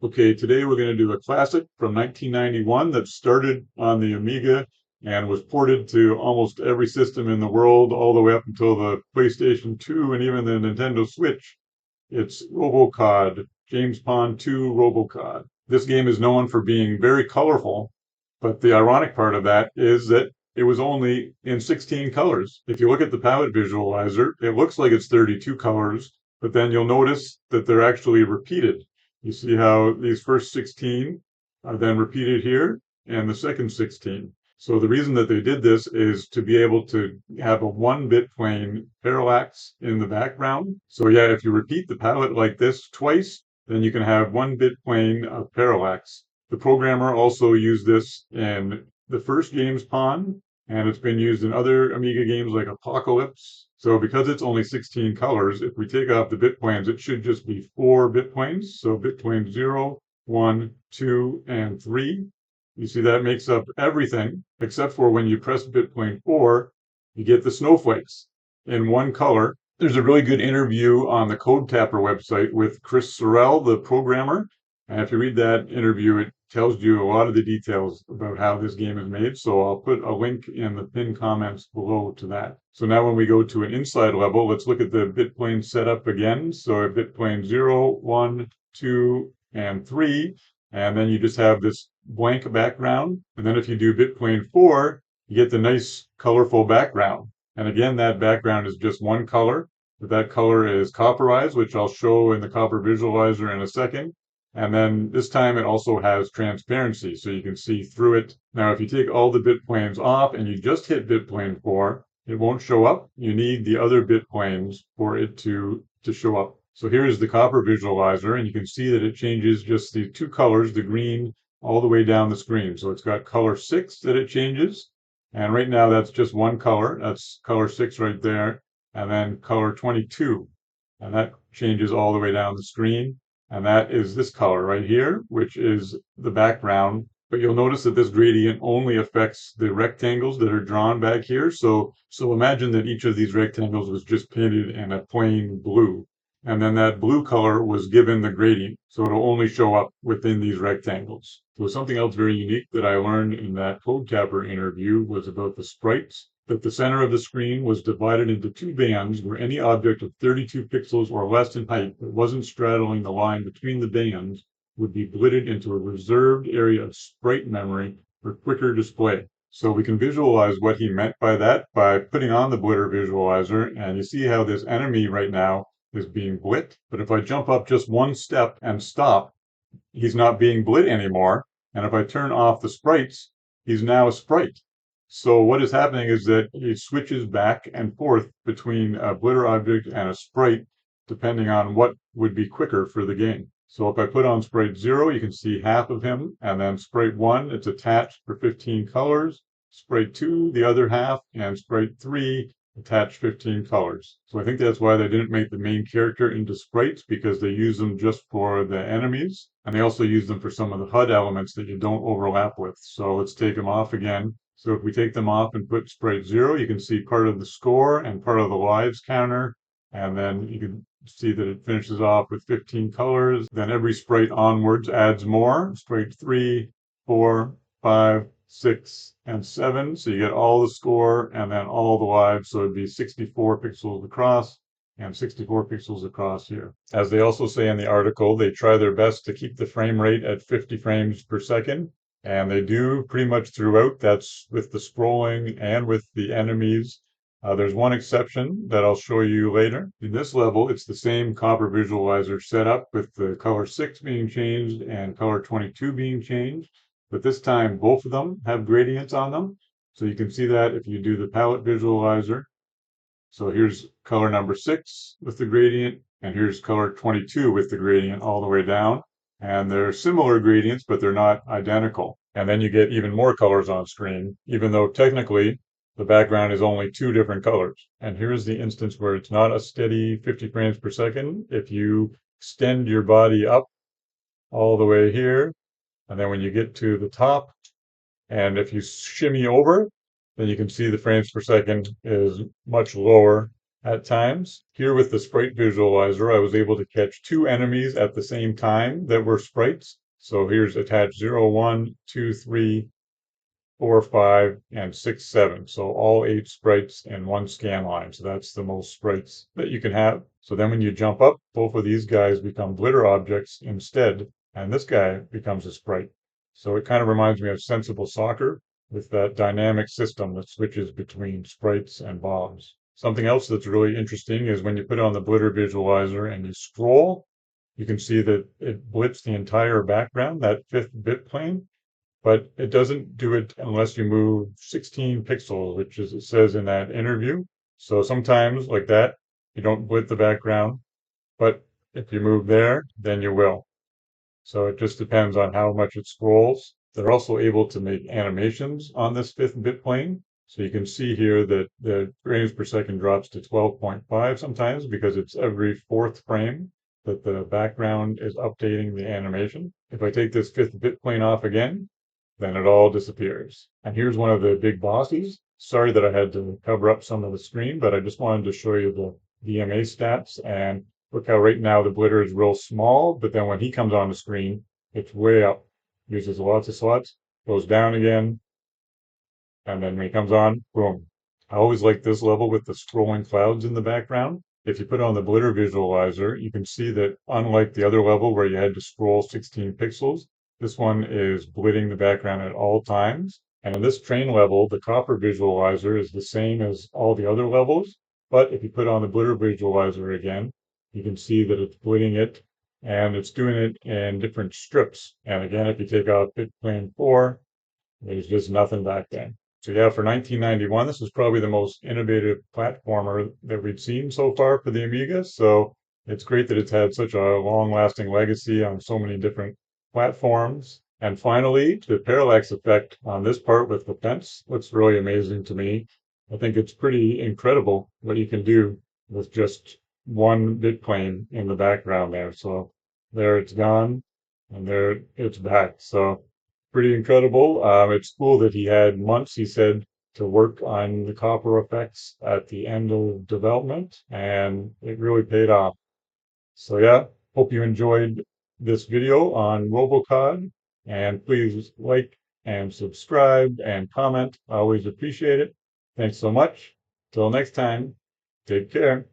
Okay, today we're going to do a classic from 1991 that started on the Amiga and was ported to almost every system in the world, all the way up until the PlayStation 2 and even the Nintendo Switch. It's RoboCod, James Pond 2 RoboCod. This game is known for being very colorful, but the ironic part of that is that it was only in 16 colors. If you look at the palette visualizer, it looks like it's 32 colors, but then you'll notice that they're actually repeated. You see how these first 16 are then repeated here and the second 16. So the reason that they did this is to be able to have a 1-bit plane parallax in the background. So yeah, if you repeat the palette like this twice, then you can have 1-bit plane of parallax. The programmer also used this in the first James Pond, and it's been used in other Amiga games like Apocalypse. So because it's only 16 colors, if we take off the bit planes, it should just be 4 bit planes. So bit plane 0, 1, 2, and 3. You see that makes up everything, except for when you press bit plane 4, you get the snowflakes in one color. There's a really good interview on the Code Tapper website with Chris Sorrell, the programmer. And if you read that interview, it tells you a lot of the details about how this game is made. So I'll put a link in the pinned comments below to that. So now when we go to an inside level, let's look at the bitplane setup again. So bitplane 0, 1, 2, and 3. And then you just have this blank background. And then if you do bitplane 4, you get the nice colorful background. And again, that background is just one color. But that color is copperized, which I'll show in the copper visualizer in a second. And then this time it also has transparency, so you can see through it. Now, if you take all the bit planes off and you just hit bit plane 4, it won't show up. You need the other bit planes for it to show up. So here's the copper visualizer, and you can see that it changes just the two colors, the green, all the way down the screen. So it's got color 6 that it changes. And right now that's just one color. That's color 6 right there. And then color 22. And that changes all the way down the screen. And that is this color right here, which is the background. But you'll notice that this gradient only affects the rectangles that are drawn back here. So imagine that each of these rectangles was just painted in a plain blue. And then that blue color was given the gradient. So it'll only show up within these rectangles. So something else very unique that I learned in that Code Tapper interview was about the sprites. That the center of the screen was divided into two bands where any object of 32 pixels or less in height that wasn't straddling the line between the bands would be blitted into a reserved area of sprite memory for quicker display. So we can visualize what he meant by that by putting on the blitter visualizer, and you see how this enemy right now is being blit. But if I jump up just one step and stop, he's not being blit anymore. And if I turn off the sprites, he's now a sprite. So what is happening is that it switches back and forth between a blitter object and a sprite, depending on what would be quicker for the game. So if I put on sprite 0, you can see half of him, and then sprite 1, it's attached for 15 colors, sprite 2, the other half, and sprite 3, attached 15 colors. So I think that's why they didn't make the main character into sprites, because they use them just for the enemies, and they also use them for some of the HUD elements that you don't overlap with. So let's take them off again. So if we take them off and put sprite 0, you can see part of the score and part of the lives counter. And then you can see that it finishes off with 15 colors. Then every sprite onwards adds more. Sprite 3, 4, 5, 6, and 7. So you get all the score and then all the lives. So it'd be 64 pixels across and 64 pixels across here. As they also say in the article, they try their best to keep the frame rate at 50 frames per second. And they do pretty much throughout. That's with the scrolling and with the enemies. There's one exception that I'll show you later. In this level, it's the same copper visualizer setup with the color 6 being changed and color 22 being changed. But this time, both of them have gradients on them. So you can see that if you do the palette visualizer. So here's color number 6 with the gradient, and here's color 22 with the gradient all the way down. And they're similar gradients, but they're not identical. And then you get even more colors on screen, even though technically the background is only 2 different colors. And here's the instance where it's not a steady 50 frames per second. If you extend your body up all the way here, and then when you get to the top, and if you shimmy over, then you can see the frames per second is much lower. at times. Here with the sprite visualizer, I was able to catch two enemies at the same time that were sprites. So here's attach 0, 1, 2, 3, 4, 5, and 6, 7. So all 8 sprites in one scan line. So that's the most sprites that you can have. So then when you jump up, both of these guys become blitter objects instead, and this guy becomes a sprite. So it kind of reminds me of Sensible Soccer with that dynamic system that switches between sprites and bobs. Something else that's really interesting is when you put on the blitter visualizer and you scroll, you can see that it blits the entire background, that fifth bit plane, but it doesn't do it unless you move 16 pixels, which is it says in that interview. So sometimes like that, you don't blit the background, but if you move there, then you will. So it just depends on how much it scrolls. They're also able to make animations on this fifth bit plane. So you can see here that the frames per second drops to 12.5 sometimes because it's every fourth frame that the background is updating the animation. If I take this fifth bit plane off again, then it all disappears. And here's one of the big bosses. Sorry that I had to cover up some of the screen, but I just wanted to show you the DMA stats. And look how right now the blitter is real small, but then when he comes on the screen, it's way up. Uses lots of slots, goes down again, and then when he comes on, boom. I always like this level with the scrolling clouds in the background. If you put on the blitter visualizer, you can see that unlike the other level where you had to scroll 16 pixels, this one is blitting the background at all times. And in this train level, the copper visualizer is the same as all the other levels. But if you put on the blitter visualizer again, you can see that it's blitting it and it's doing it in different strips. And again, if you take out bitplane 4, there's just nothing back then. So yeah, for 1991, this is probably the most innovative platformer that we've seen so far for the Amiga. So it's great that it's had such a long-lasting legacy on so many different platforms. And finally, the parallax effect on this part with the fence looks really amazing to me. I think it's pretty incredible what you can do with just one bit plane in the background there. So there it's gone, and there it's back. So pretty incredible. It's cool that he had months, he said, to work on the copper effects at the end of development, and it really paid off. So yeah, hope you enjoyed this video on RoboCod, and please like and subscribe and comment. I always appreciate it. Thanks so much. Till next time, take care.